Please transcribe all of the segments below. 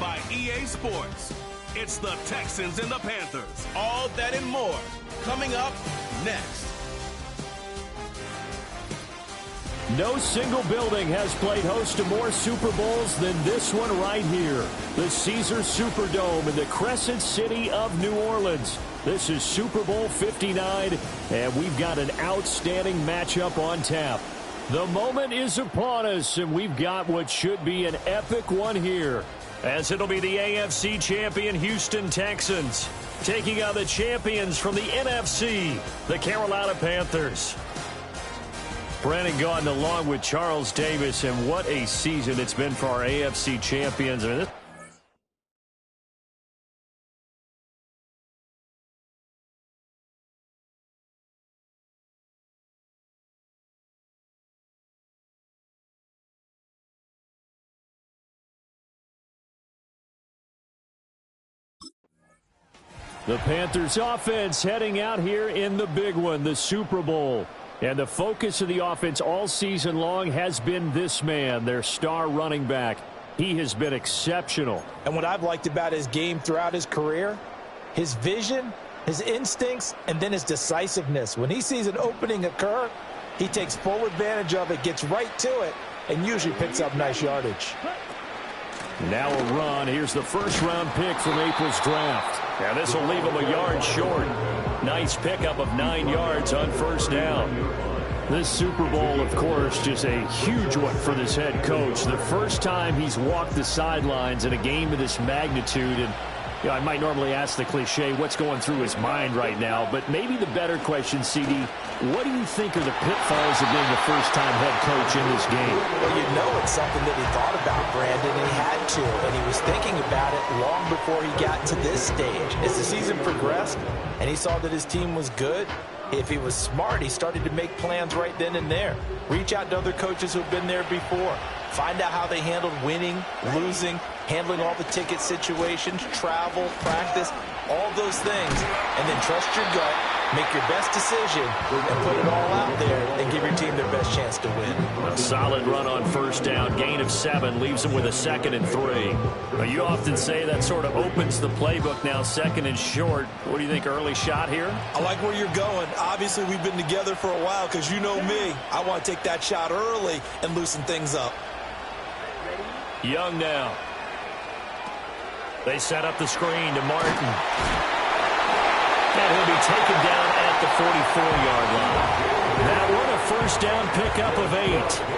by EA Sports. It's the Texans and the Panthers. All that and more coming up next. No single building has played host to more Super Bowls than this one right here. The Caesars Superdome in the Crescent City of New Orleans. This is Super Bowl 59, and we've got an outstanding matchup on tap. The moment is upon us, and we've got what should be an epic one here, as it'll be the AFC champion Houston Texans taking on the champions from the NFC, the Carolina Panthers. Brandon Gaudin along with Charles Davis, and what a season it's been for our AFC champions. The Panthers offense heading out here in the big one, the Super Bowl. And the focus of the offense all season long has been this man, their star running back. He has been exceptional. And what I've liked about his game throughout his career, his vision, his instincts, and then his decisiveness. When he sees an opening occur, he takes full advantage of it, gets right to it, and usually picks up nice yardage. Now a run. Here's the first-round pick from April's draft. Now this will leave him a yard short. Nice pickup of 9 yards on first down. This Super Bowl, of course, just a huge one for this head coach. The first time he's walked the sidelines in a game of this magnitude. And you know, I might normally ask the cliche, what's going through his mind right now? But maybe the better question, CD, what do you think are the pitfalls of being the first-time head coach in this game? Well, you know it's something that he thought about, Brandon, and he had to. And he was thinking about it long before he got to this stage. As the season progressed and he saw that his team was good, if he was smart, he started to make plans right then and there. Reach out to other coaches who've been there before. Find out how they handled winning, losing, handling all the ticket situations, travel, practice, all those things. And then trust your gut, make your best decision, and put it all out there and give your team their best chance to win. A solid run on first down. Gain of 7 leaves them with a 2nd and 3. Now, you often say that sort of opens the playbook now, 2nd and short. What do you think, early shot here? I like where you're going. Obviously, we've been together for a while because you know me. I want to take that shot early and loosen things up. Young now. They set up the screen to Martin. And he'll be taken down at the 44-yard line. That one, a first down pickup of 8.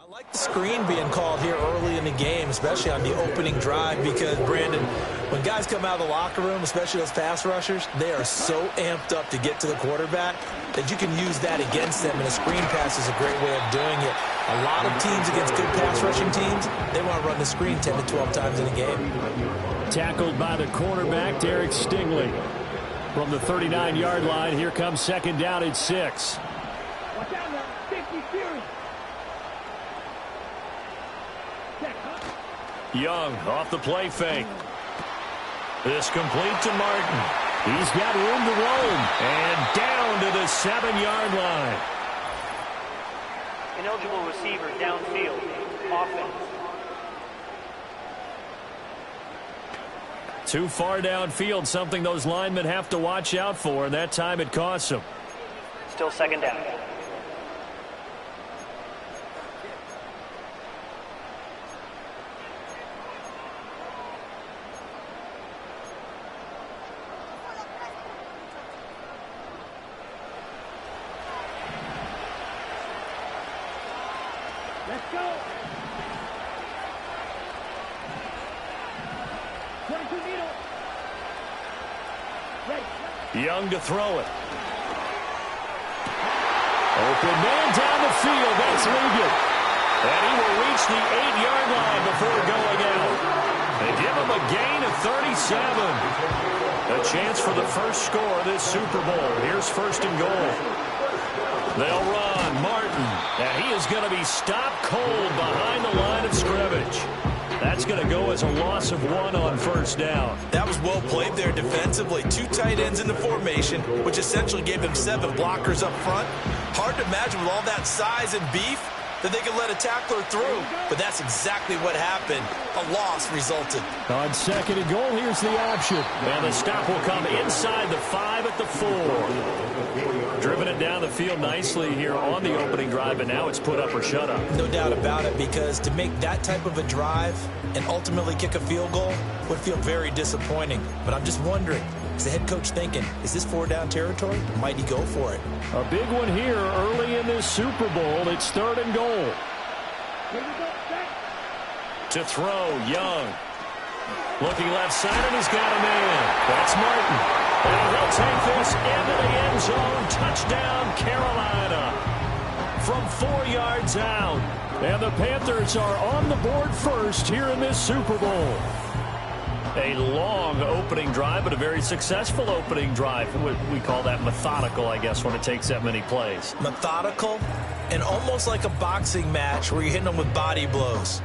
I like the screen being called here early in the game, especially on the opening drive, because, Brandon, when guys come out of the locker room, especially those pass rushers, they are so amped up to get to the quarterback that you can use that against them, and a screen pass is a great way of doing it. A lot of teams against good pass rushing teams, they want to run the screen 10 to 12 times in a game. Tackled by the cornerback, Derek Stingley. From the 39-yard line, here comes 2nd down at 6. Young off the play fake. This complete to Martin. He's got room to roam. And down to the 7-yard line. Ineligible receiver downfield. Offense. Too far downfield, something those linemen have to watch out for, and that time it costs them. Still 2nd down. Let's go. 22 needle. Ready. Young to throw it. Open man down the field. That's Ligon. And he will reach the 8-yard line before going out. They give him a gain of 37. A chance for the first score of this Super Bowl. Here's first and goal. They'll run. Martin. And he is going to be stopped cold behind the line of scrimmage. That's going to go as a loss of 1 on first down. That was well played there defensively. 2 tight ends in the formation, which essentially gave them 7 blockers up front. Hard to imagine with all that size and beef that they could let a tackler through. But that's exactly what happened. A loss resulted. On second and goal, here's the option. And the stop will come inside the 5 at the 4. Driven it down the field nicely here on the opening drive, and now it's put up or shut up. No doubt about it, because to make that type of a drive and ultimately kick a field goal would feel very disappointing. But I'm just wondering, is the head coach thinking, is this 4-down territory? Might he go for it? A big one here early in this Super Bowl. It's third and goal. To throw, Young. Looking left side, and he's got a man. That's Martin. And he'll take this into the end zone. Touchdown, Carolina. From 4 yards out. And the Panthers are on the board first here in this Super Bowl. A long opening drive, but a very successful opening drive. We call that methodical, I guess, when it takes that many plays. Methodical and almost like a boxing match where you're hitting them with body blows.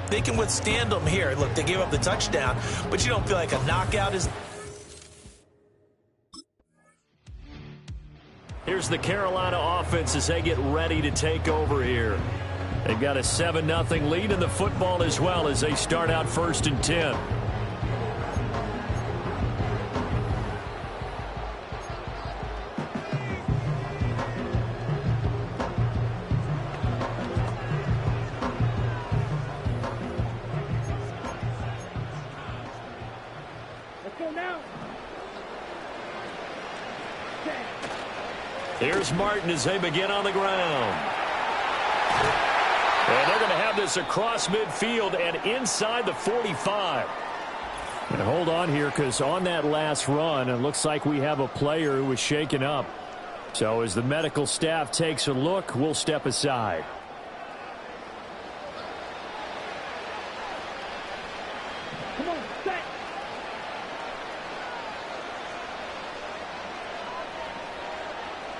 They can withstand them here. Look, they gave up the touchdown, but you don't feel like a knockout is... Here's the Carolina offense as they get ready to take over here. They've got a 7-0 lead in the football as well as they start out first and 10. Let's go now. Here's Martin as they begin on the ground. And they're going to have this across midfield and inside the 45. And hold on here, because on that last run, it looks like we have a player who was shaken up. So as the medical staff takes a look, we'll step aside. Come on, set.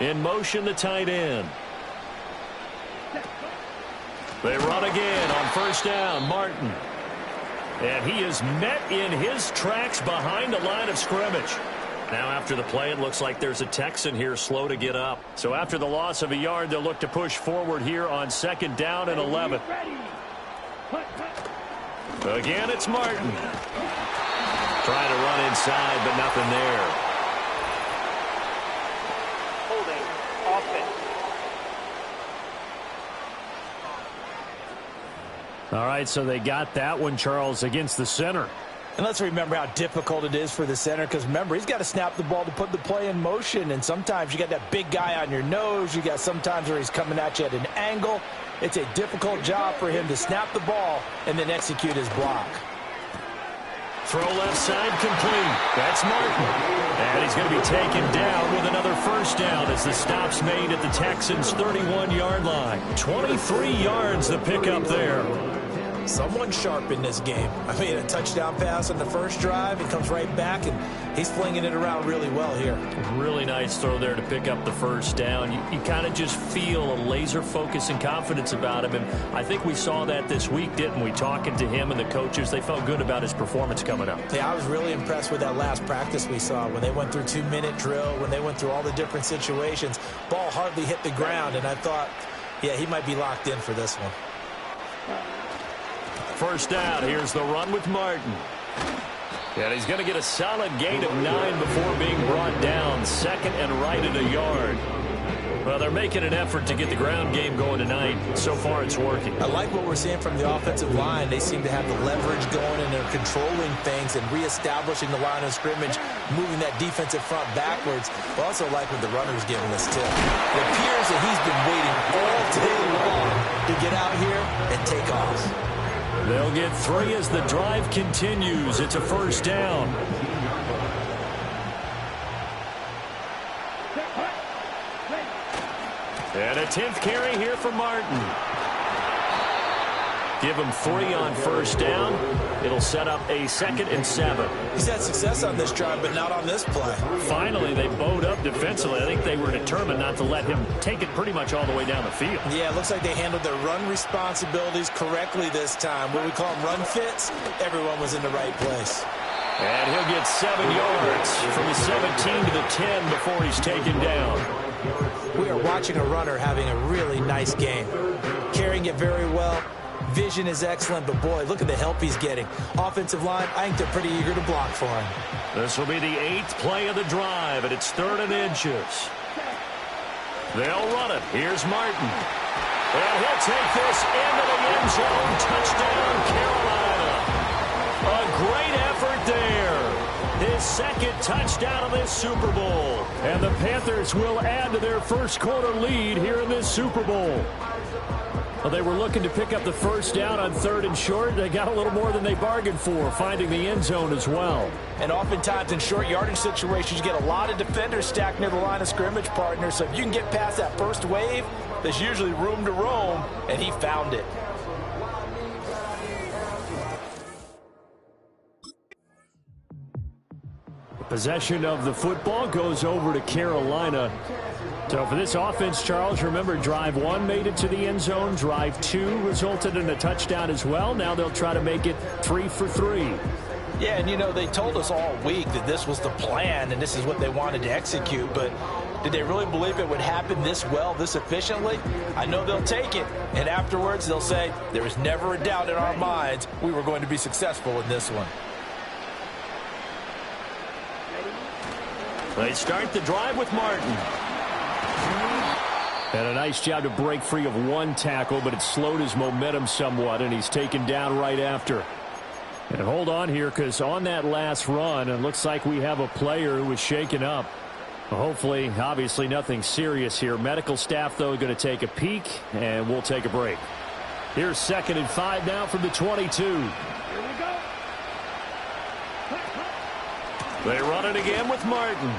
In motion, the tight end. They run again on first down, Martin. And he is met in his tracks behind the line of scrimmage. Now after the play, it looks like there's a Texan here slow to get up. So after the loss of a yard, they'll look to push forward here on second down and 11. Again, it's Martin. Trying to run inside, but nothing there. Holding. Offense. All right, so they got that one, Charles, against the center. And let's remember how difficult it is for the center, because remember, he's got to snap the ball to put the play in motion, and sometimes you got that big guy on your nose. You got sometimes where he's coming at you at an angle. It's a difficult job for him to snap the ball and then execute his block. Throw left side complete. That's Martin. And he's going to be taken down with another first down as the stop's made at the Texans' 31-yard line. 23 yards the pickup there. Someone sharp in this game. I mean, a touchdown pass on the first drive. He comes right back, and he's flinging it around really well here. Really nice throw there to pick up the first down. You kind of just feel a laser focus and confidence about him, and I think we saw that this week, didn't we? Talking to him and the coaches, they felt good about his performance coming up. Yeah, I was really impressed with that last practice we saw when they went through 2-minute drill, when they went through all the different situations. Ball hardly hit the ground, and I thought, yeah, he might be locked in for this one. First down, here's the run with Martin. And he's going to get a solid gain of 9 before being brought down. Second and right at a yard. Well, they're making an effort to get the ground game going tonight. So far, it's working. I like what we're seeing from the offensive line. They seem to have the leverage going, and they're controlling things and reestablishing the line of scrimmage, moving that defensive front backwards. I also like what the runner's giving us, too. It appears that he's been waiting all day long to get out here and take off. They'll get 3 as the drive continues. It's a first down. And a 10th carry here for Martin. give him 3 on first down. It'll set up a 2nd and 7. He's had success on this drive, but not on this play. Finally, they bowed up defensively. I think they were determined not to let him take it pretty much all the way down the field. Yeah, it looks like they handled their run responsibilities correctly this time. What we call them run fits, everyone was in the right place. And he'll get 7 yards from the 17 to the 10 before he's taken down. We are watching a runner having a really nice game. Carrying it very well. Vision is excellent, but boy, look at the help he's getting. Offensive line, I think they're pretty eager to block for him. This will be the 8th play of the drive, and it's 3rd and inches. They'll run it. Here's Martin. And he'll take this into the end zone. Touchdown, Carolina. A great effort there. His 2nd touchdown of this Super Bowl. And the Panthers will add to their first quarter lead here in this Super Bowl. Well, they were looking to pick up the first down on 3rd and short. They got a little more than they bargained for, finding the end zone as well. And oftentimes in short yardage situations, you get a lot of defenders stacked near the line of scrimmage, partner. So if you can get past that first wave, there's usually room to roam, and he found it. Possession of the football goes over to Carolina. So for this offense, Charles, remember, drive 1 made it to the end zone. Drive 2 resulted in a touchdown as well. Now they'll try to make it 3 for 3. Yeah, and, you know, they told us all week that this was the plan and this is what they wanted to execute. But did they really believe it would happen this well, this efficiently? I know they'll take it. And afterwards, they'll say, there was never a doubt in our minds we were going to be successful in this one. They start the drive with Martin. And a nice job to break free of 1 tackle, but it slowed his momentum somewhat, and he's taken down right after. And hold on here, because on that last run, it looks like we have a player who was shaken up. Hopefully, obviously, nothing serious here. Medical staff, though, going to take a peek, and we'll take a break. Here's 2nd and 5 now from the 22. Here we go. They run it again with Martin.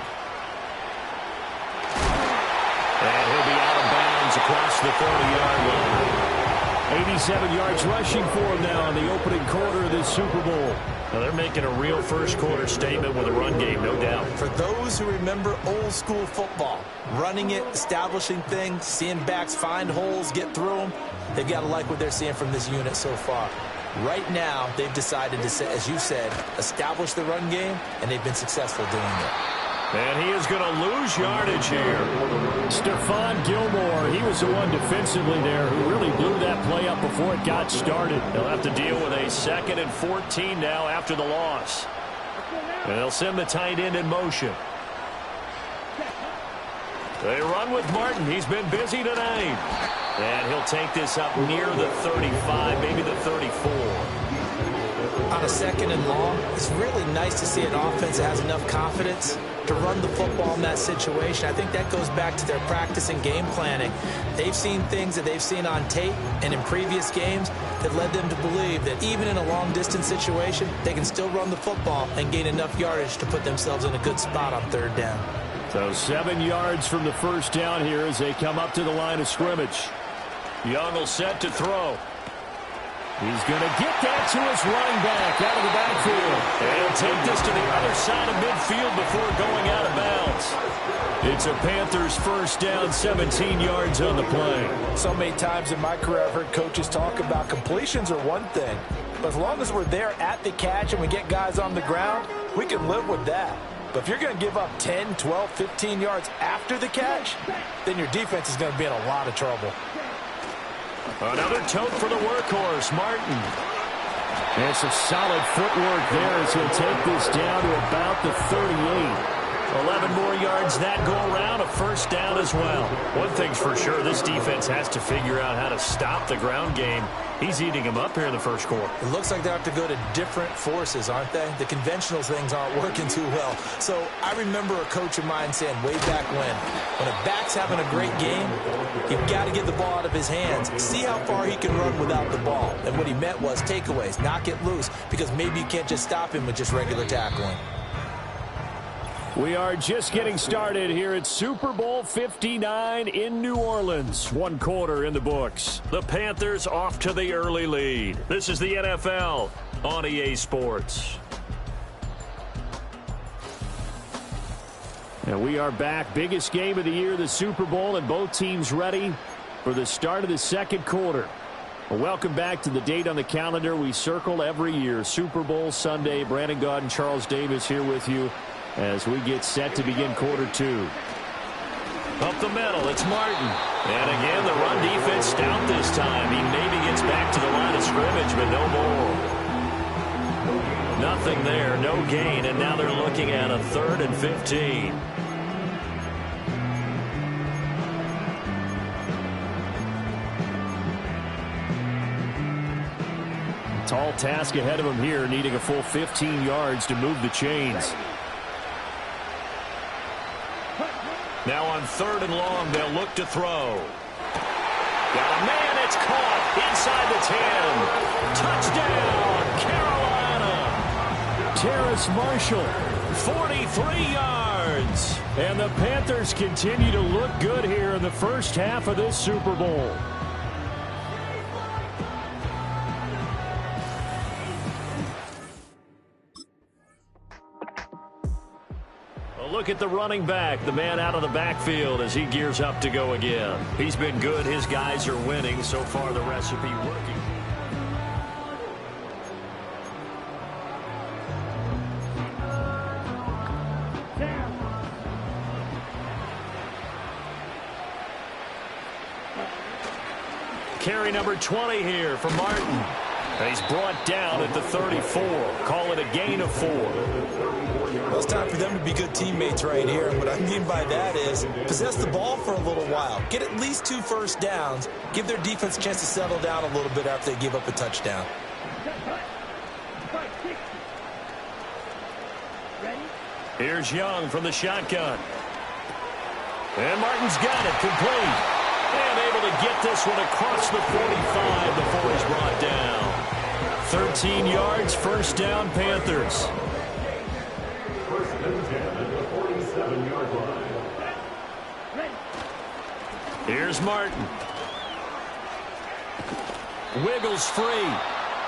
And he'll be out of bounds across the 30-yard line. 87 yards rushing for him now in the opening quarter of this Super Bowl. Well, they're making a real first-quarter statement with a run game, no doubt. For those who remember old-school football, running it, establishing things, seeing backs find holes, get through them, they've got to like what they're seeing from this unit so far. Right now, they've decided to, as you said, establish the run game, and they've been successful doing it. And he is going to lose yardage here. Stephon Gilmore, he was the one defensively there who really blew that play up before it got started. They'll have to deal with a 2nd and 14 now after the loss. And they'll send the tight end in motion. They run with Martin. He's been busy tonight. And he'll take this up near the 35, maybe the 34. On a 2nd and long, it's really nice to see an offense that has enough confidence to run the football in that situation. I think that goes back to their practice and game planning. They've seen things that they've seen on tape and in previous games that led them to believe that even in a long-distance situation, they can still run the football and gain enough yardage to put themselves in a good spot on 3rd down. So 7 yards from the first down here as they come up to the line of scrimmage. Young will set to throw. He's going to get that to his running back out of the backfield. And he'll take this to the other side of midfield before going out of bounds. It's a Panthers first down, 17 yards on the play. So many times in my career I've heard coaches talk about completions are one thing. But as long as we're there at the catch and we get guys on the ground, we can live with that. But if you're going to give up 10, 12, 15 yards after the catch, then your defense is going to be in a lot of trouble. Another tote for the workhorse, Martin. And some solid footwork there as he'll take this down to about the 38. 11 more yards that go around, a first down as well. One thing's for sure, this defense has to figure out how to stop the ground game. He's eating him up here in the first quarter. It looks like they have to go to different forces, aren't they? The conventional things aren't working too well. So I remember a coach of mine saying way back when a back's having a great game, you've got to get the ball out of his hands. See how far he can run without the ball. And what he meant was takeaways, knock it loose, because maybe you can't just stop him with just regular tackling. We are just getting started here at Super Bowl 59 in New Orleans. 1 quarter in the books. The Panthers off to the early lead. This is the NFL on EA Sports. And we are back. Biggest game of the year, the Super Bowl, and both teams ready for the start of the second quarter. Well, welcome back to the date on the calendar we circle every year. Super Bowl Sunday. Brandon Gaudin and Charles Davis here with you as we get set to begin quarter 2. Up the middle, it's Martin. And again, the run defense stout this time. He maybe gets back to the line of scrimmage, but no more. Nothing there, no gain, and now they're looking at a 3rd and 15. Tall task ahead of him here, needing a full 15 yards to move the chains. Now on 3rd and long, they'll look to throw. Got a man, it's caught inside the 10. Touchdown, Carolina. Terrace Marshall, 43 yards. And the Panthers continue to look good here in the first half of this Super Bowl. Look at the running back, the man out of the backfield as he gears up to go again. He's been good. His guys are winning. So far, the recipe working. Carry number 20 here for Martin. And he's brought down at the 34. Call it a gain of 4. Well, it's time for them to be good teammates right here. And what I mean by that is possess the ball for a little while. Get at least 2 first downs. Give their defense a chance to settle down a little bit after they give up a touchdown. Here's Young from the shotgun. And Martin's got it complete. And able to get this one across the 45 before he's brought down. 13 yards, first down, Panthers. Here's Martin. Wiggles free.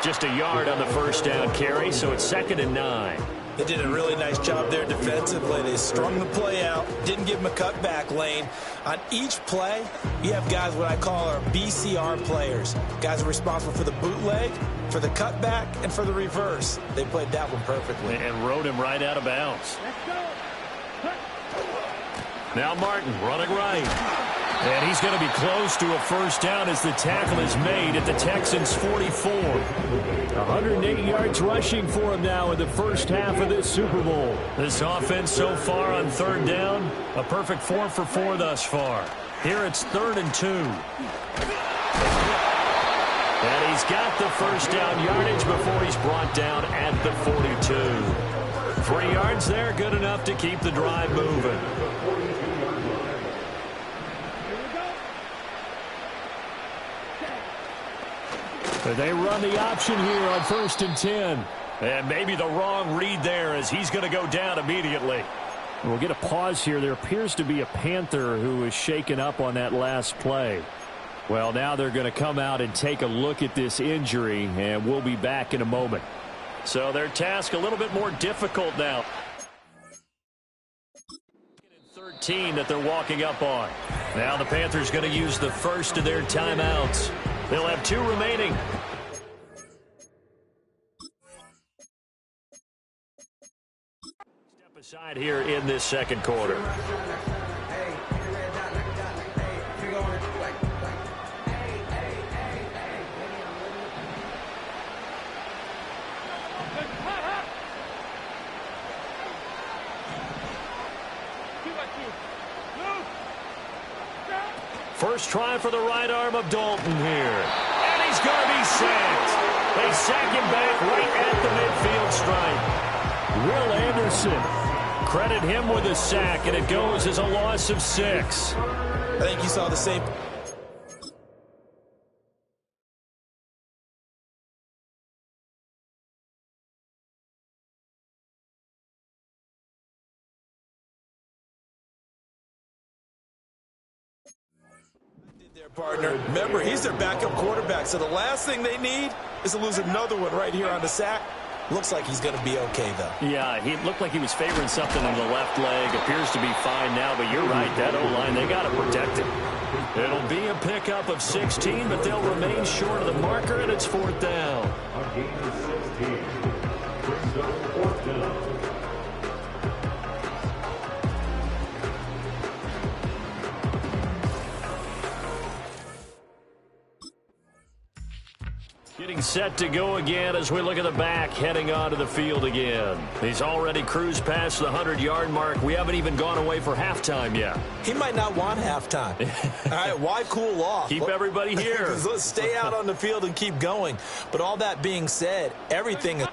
Just a yard on the first down carry, so it's 2nd and 9. They did a really nice job there defensively. They strung the play out, didn't give him a cutback lane. On each play, you have guys what I call our BCR players. Guys are responsible for the bootleg, for the cutback, and for the reverse. They played that one perfectly. And rode him right out of bounds. Now Martin running right. And he's going to be close to a first down as the tackle is made at the Texans' 44. 108 yards rushing for him now in the first half of this Super Bowl. This offense so far on 3rd down, a perfect 4 for 4 thus far. Here it's 3rd and 2. And he's got the first down yardage before he's brought down at the 42. 3 yards there, good enough to keep the drive moving. They run the option here on 1st and 10. And maybe the wrong read there as he's going to go down immediately. We'll get a pause here. There appears to be a Panther who is shaken up on that last play. Well, now they're going to come out and take a look at this injury, and we'll be back in a moment. So their task a little bit more difficult now. 13 that they're walking up on. Now the Panthers going to use the first of their timeouts. They'll have 2 remaining. Step aside here in this second quarter. First try for the right arm of Dalton here. And he's going to be sacked. They sack him back right at the midfield stripe. Will Anderson. Credit him with a sack, and it goes as a loss of 6. I think you saw the same Partner, remember, he's their backup quarterback, so the last thing they need is to lose another one right here on the sack. Looks like he's going to be okay, though. Yeah, he looked like he was favoring something in the left leg. Appears to be fine now, but you're right. That O-line, they got to protect him. It'll be a pickup of 16, but they'll remain short of the marker, and it's fourth down. Getting set to go again as we look at the back, heading onto the field again. He's already cruised past the 100-yard mark. We haven't even gone away for halftime yet. He might not want halftime. All right, why cool off? Keep everybody here. Let's stay out on the field and keep going. But all that being said, everything is...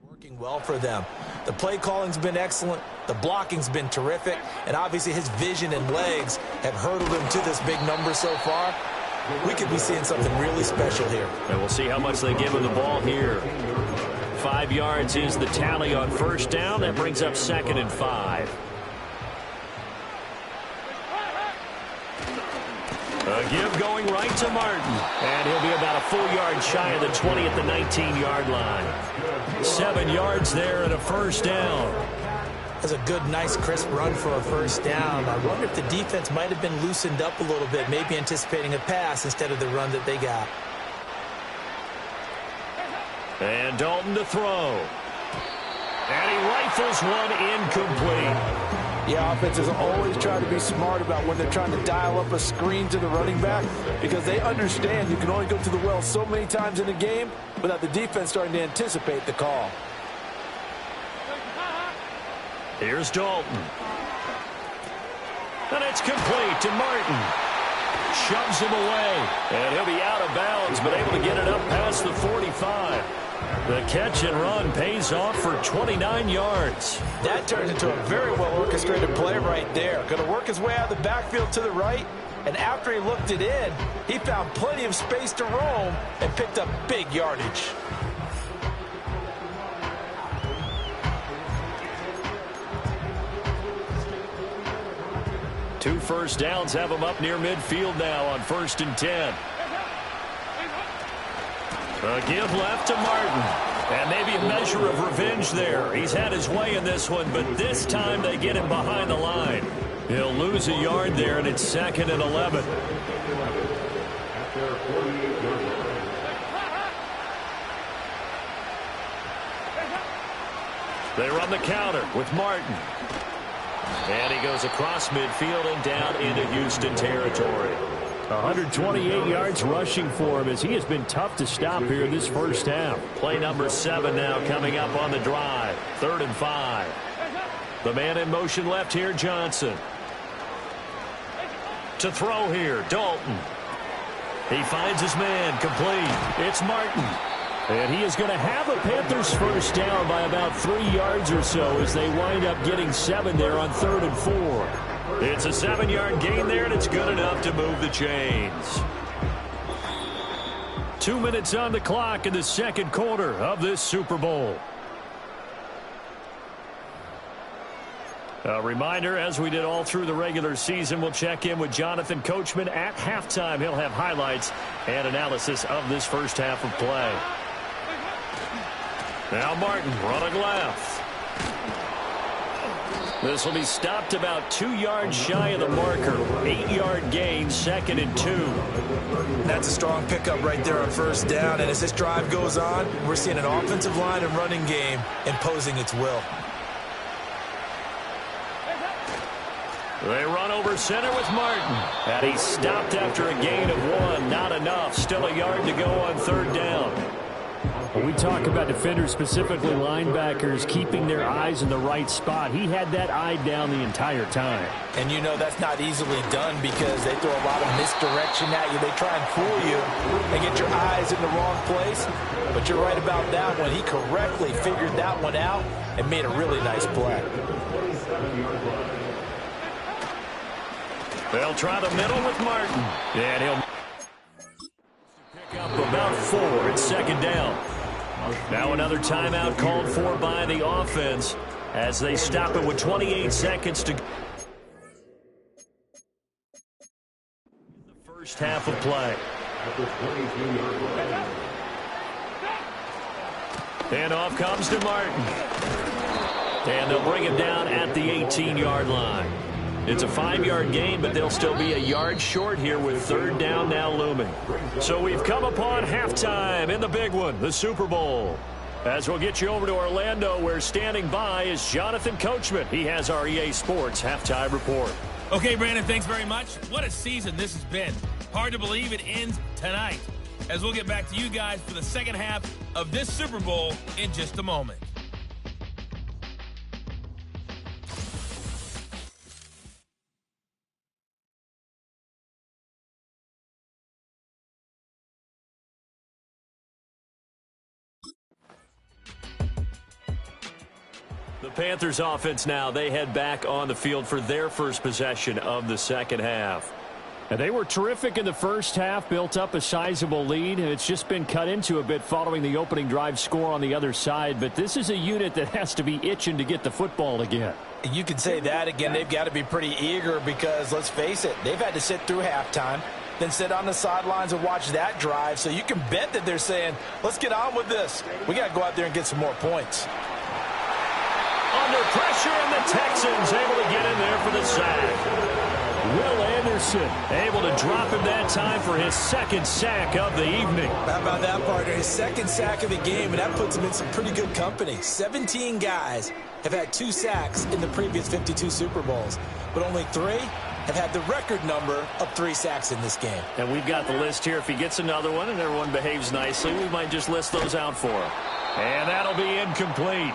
working well for them. The play calling's been excellent, the blocking's been terrific, and obviously his vision and legs have hurdled him to this big number so far. We could be seeing something really special here. And we'll see how much they give him the ball here. 5 yards is the tally on first down. That brings up 2nd and 5. A give going right to Martin. And he'll be about a full yard shy of the 20 at the 19-yard line. 7 yards there and a first down. That's a good, nice, crisp run for a first down. I wonder if the defense might have been loosened up a little bit, maybe anticipating a pass instead of the run that they got. And Dalton to throw. And he rifles one incomplete. Yeah, offenses always try to be smart about when they're trying to dial up a screen to the running back because they understand you can only go to the well so many times in a game without the defense starting to anticipate the call. Here's Dalton. And it's complete to Martin. Shoves him away. And he'll be out of bounds, but able to get it up past the 45. The catch and run pays off for 29 yards. That turns into a very well-orchestrated play right there. Going to work his way out of the backfield to the right, and after he looked it in, he found plenty of space to roam and picked up big yardage. Two first downs have him up near midfield now on 1st and 10. A give left to Martin. And maybe a measure of revenge there. He's had his way in this one, but this time they get him behind the line. He'll lose a yard there, and it's 2nd and 11. They run the counter with Martin. And he goes across midfield and down into Houston territory. 128 yards rushing for him as he has been tough to stop here in this first half. Play number 7 now coming up on the drive. 3rd and 5. The man in motion left here, Johnson. To throw here, Dalton. He finds his man, complete. It's Martin. And he is going to have a Panthers first down by about 3 yards or so as they wind up getting 7 there on 3rd and 4. It's a 7-yard gain there, and it's good enough to move the chains. 2 minutes on the clock in the second quarter of this Super Bowl. A reminder, as we did all through the regular season, we'll check in with Jonathan Coachman at halftime. He'll have highlights and analysis of this first half of play. Now Martin running left. This will be stopped about 2 yards shy of the marker. 8-yard gain, 2nd and 2. That's a strong pickup right there on first down. And as this drive goes on, we're seeing an offensive line and running game imposing its will. They run over center with Martin. And he's stopped after a gain of 1. Not enough. Still a yard to go on 3rd down. When we talk about defenders, specifically linebackers, keeping their eyes in the right spot, he had that eye down the entire time. And you know that's not easily done because they throw a lot of misdirection at you. They try and fool you and get your eyes in the wrong place. But you're right about that one. He correctly figured that one out and made a really nice play. They'll try the middle with Martin. And he'll pick up about 4 at second down. Now another timeout called for by the offense as they stop it with 28 seconds to go. In the first half of play. And off comes to Martin. And they'll bring him down at the 18-yard line. It's a 5-yard gain, but they'll still be a yard short here with third down now looming. So we've come upon halftime in the big one, the Super Bowl. As we'll get you over to Orlando, where standing by is Jonathan Coachman. He has our EA Sports halftime report. Okay, Brandon, thanks very much. What a season this has been. Hard to believe it ends tonight. As we'll get back to you guys for the second half of this Super Bowl in just a moment. The Panthers offense now, they head back on the field for their first possession of the second half. And they were terrific in the first half, built up a sizable lead, and it's just been cut into a bit following the opening drive score on the other side. But this is a unit that has to be itching to get the football again. You could say that again. They've got to be pretty eager because, let's face it, they've had to sit through halftime, then sit on the sidelines and watch that drive. So you can bet that they're saying, let's get on with this. We got to go out there and get some more points. Under pressure, and the Texans able to get in there for the sack. Will Anderson able to drop him that time for his second sack of the evening. How about that, partner? His second sack of the game, and that puts him in some pretty good company. 17 guys have had 2 sacks in the previous 52 Super Bowls, but only 3 have had the record number of 3 sacks in this game. And we've got the list here. If he gets another one and everyone behaves nicely, we might just list those out for him. And that'll be incomplete.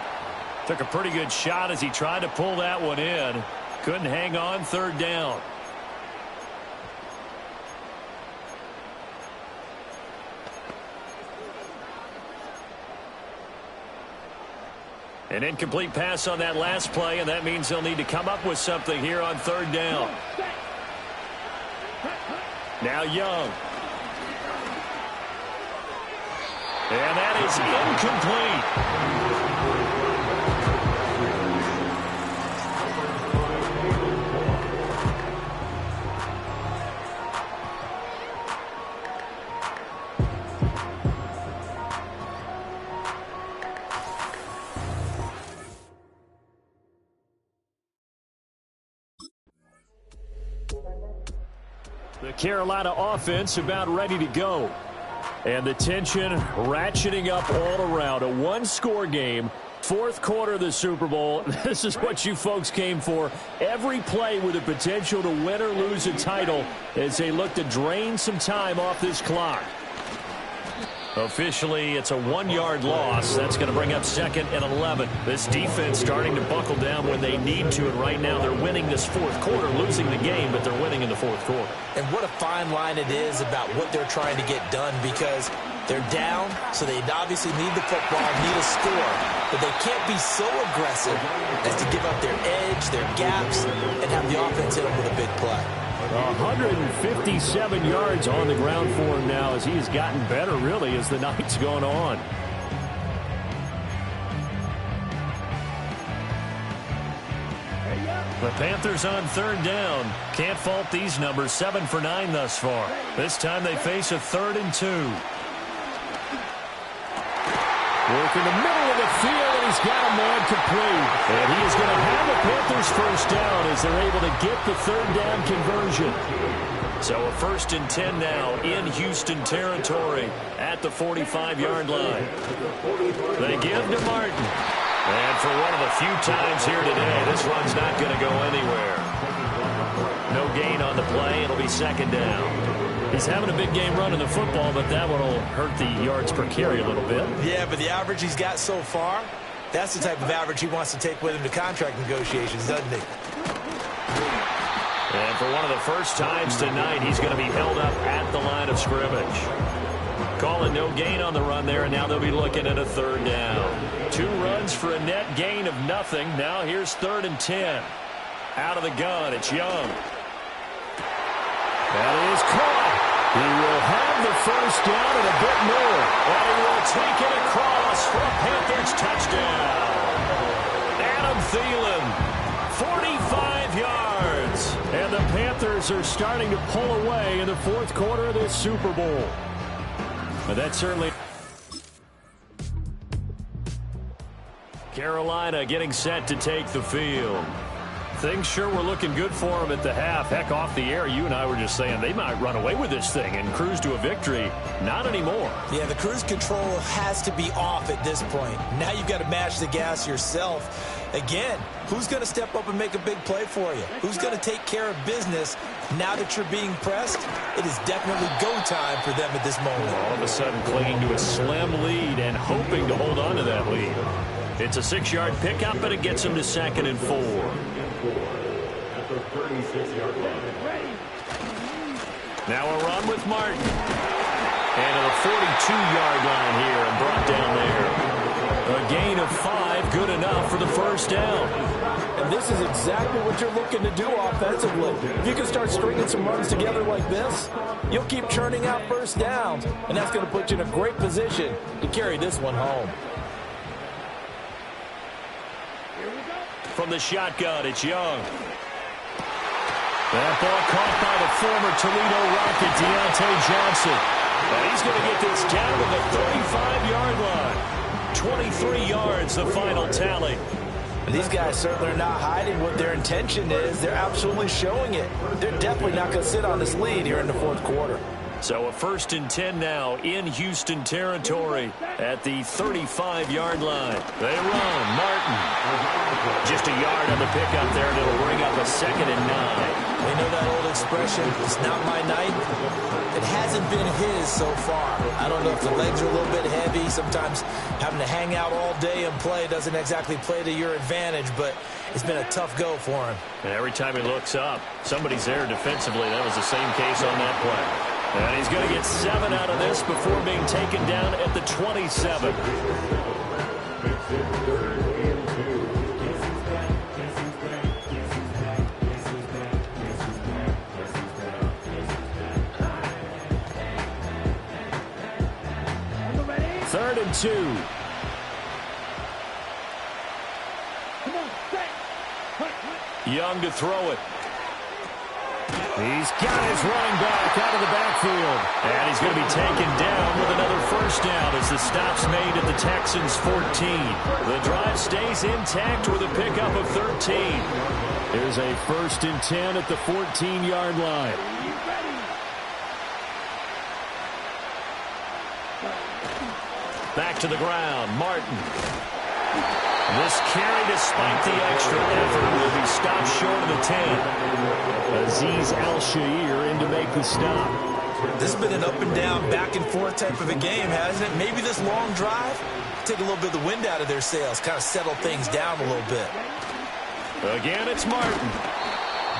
Took a pretty good shot as he tried to pull that one in. Couldn't hang on, third down. An incomplete pass on that last play, and that means they'll need to come up with something here on third down. Now Young. And that is incomplete. The Carolina offense about ready to go. And the tension ratcheting up all around. A one-score game. Fourth quarter of the Super Bowl. This is what you folks came for. Every play with the potential to win or lose a title as they look to drain some time off this clock. Officially, it's a 1-yard loss. That's going to bring up 2nd and 11. This defense starting to buckle down when they need to, and right now they're winning this fourth quarter, losing the game, but they're winning in the fourth quarter. And what a fine line it is about what they're trying to get done, because they're down, so they obviously need the football, need a score, but they can't be so aggressive as to give up their edge, their gaps, and have the offense hit them with a big play. 157 yards on the ground for him now as he has gotten better, really, as the night's gone on. The Panthers on third down. Can't fault these numbers. 7 for 9 thus far. This time they face a 3rd and 2. Work in the middle of the field, and he's got a man complete. And he is going to have the Panthers first down as they're able to get the third down conversion. So a 1st and 10 now in Houston territory at the 45-yard line. They give to Martin. And for one of the few times here today, this one's not going to go anywhere. No gain on the play. It'll be 2nd down. He's having a big game running the football, but that one will hurt the yards per carry a little bit. Yeah, but the average he's got so far, that's the type of average he wants to take with him to contract negotiations, doesn't he? And for one of the first times tonight, he's going to be held up at the line of scrimmage. Calling no gain on the run there, and now they'll be looking at a 3rd down. 2 runs for a net gain of nothing. Now here's 3rd and 10. Out of the gun, it's Young. That is caught. He will have the first down and a bit more. And he will take it across for a Panthers touchdown. Adam Thielen, 45 yards. And the Panthers are starting to pull away in the 4th quarter of this Super Bowl. But that certainly... Carolina getting set to take the field. Things sure were looking good for him at the half. Heck, off the air, you and I were just saying they might run away with this thing and cruise to a victory. Not anymore. Yeah, the cruise control has to be off at this point. Now you've got to match the gas yourself. Again, who's going to step up and make a big play for you? Who's going to take care of business now that you're being pressed? It is definitely go time for them at this moment. All of a sudden clinging to a slim lead and hoping to hold on to that lead. It's a 6-yard pickup, but it gets him to 2nd and 4. Now a run with Martin. And to the 42-yard line here and brought down there. A gain of 5, good enough for the first down. And this is exactly what you're looking to do offensively. If you can start stringing some runs together like this, you'll keep churning out first downs, and that's going to put you in a great position to carry this one home. From the shotgun, it's Young. That ball caught by the former Toledo Rocket, Deontay Johnson. And he's going to get this down to the 35-yard line. 23 yards, the final tally. These guys certainly are not hiding what their intention is. They're absolutely showing it. They're definitely not going to sit on this lead here in the 4th quarter. So a 1st and 10 now in Houston territory at the 35-yard line. They run. Martin. Just a yard on the pickup there, and it'll bring up a 2nd and 9. You know that old expression, it's not my night? It hasn't been his so far. I don't know if the legs are a little bit heavy. Sometimes having to hang out all day and play doesn't exactly play to your advantage, but it's been a tough go for him. And every time he looks up, somebody's there defensively. That was the same case on that play. And he's going to get 7 out of this before being taken down at the 27. Third and 2. Come on, set. Young to throw it. He's got his running back out of the backfield. And he's going to be taken down with another first down as the stop's made at the Texans' 14. The drive stays intact with a pickup of 13. Here's a 1st and 10 at the 14-yard line. Back to the ground, Martin. This carry, despite the extra effort, will be stopped short of the 10. Azeez Al-Shaair in to make the stop. This has been an up-and-down, back-and-forth type of a game, hasn't it? Maybe this long drive, take a little bit of the wind out of their sails, kind of settle things down a little bit. Again, it's Martin.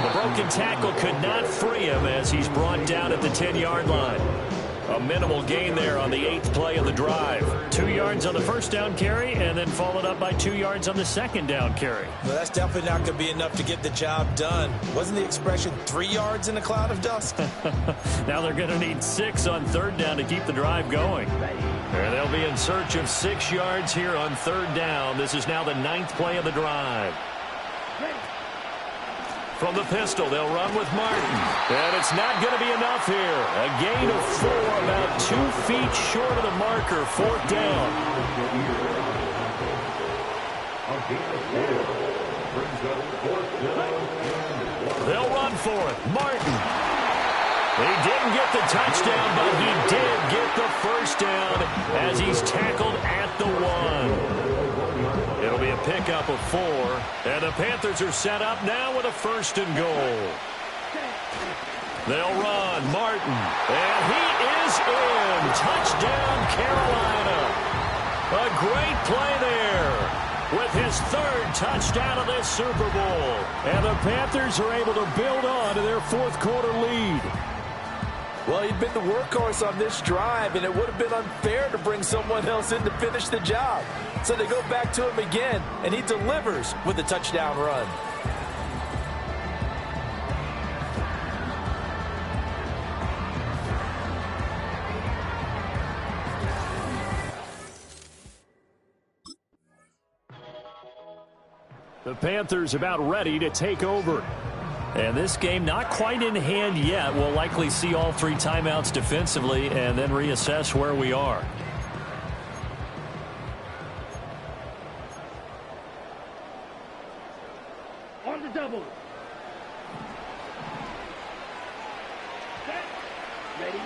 The broken tackle could not free him as he's brought down at the 10-yard line. A minimal gain there on the 8th play of the drive. 2 yards on the first down carry and then followed up by 2 yards on the second down carry. Well, that's definitely not going to be enough to get the job done. Wasn't the expression 3 yards in a cloud of dust? Now they're going to need 6 on 3rd down to keep the drive going. And they'll be in search of 6 yards here on 3rd down. This is now the 9th play of the drive. From the pistol, they'll run with Martin. And it's not going to be enough here. A gain of 4, about 2 feet short of the marker. 4th down. They'll run for it. Martin. He didn't get the touchdown, but he did get the first down as he's tackled at the 1. It'll be a pickup of 4, and the Panthers are set up now with a 1st and goal. They'll run. Martin. And he is in. Touchdown, Carolina. A great play there with his third touchdown of this Super Bowl. And the Panthers are able to build on to their fourth quarter lead. Well, he'd been the workhorse on this drive, and it would have been unfair to bring someone else in to finish the job. So they go back to him again, and he delivers with a touchdown run. The Panthers about ready to take over. And this game not quite in hand yet. We'll likely see all three timeouts defensively and then reassess where we are. On the double. Set. Ready.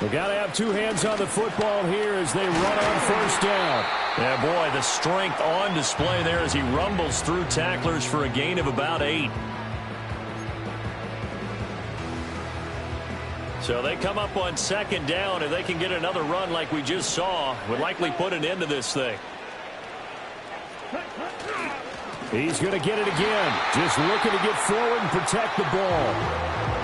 We've got to have two hands on the football here as they run on first down. Yeah, boy, the strength on display there as he rumbles through tacklers for a gain of about 8. So they come up on second down. If they can get another run like we just saw, would likely put an end to this thing. He's going to get it again. Just looking to get forward and protect the ball.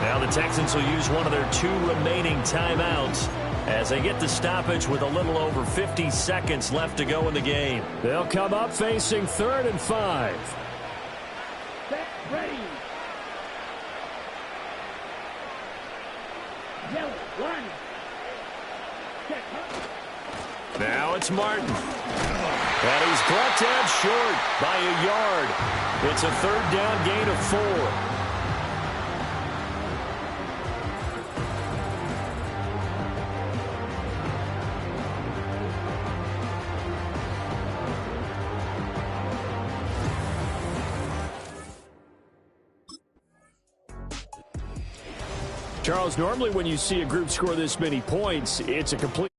Now the Texans will use one of their 2 remaining timeouts as they get the stoppage with a little over 50 seconds left to go in the game. They'll come up facing 3rd and 5. Set. Ready. Yellow. One. Set. Now it's Martin. And he's brought down short by a yard. It's a 3rd down gain of 4. Charles, normally when you see a group score this many points, it's a complete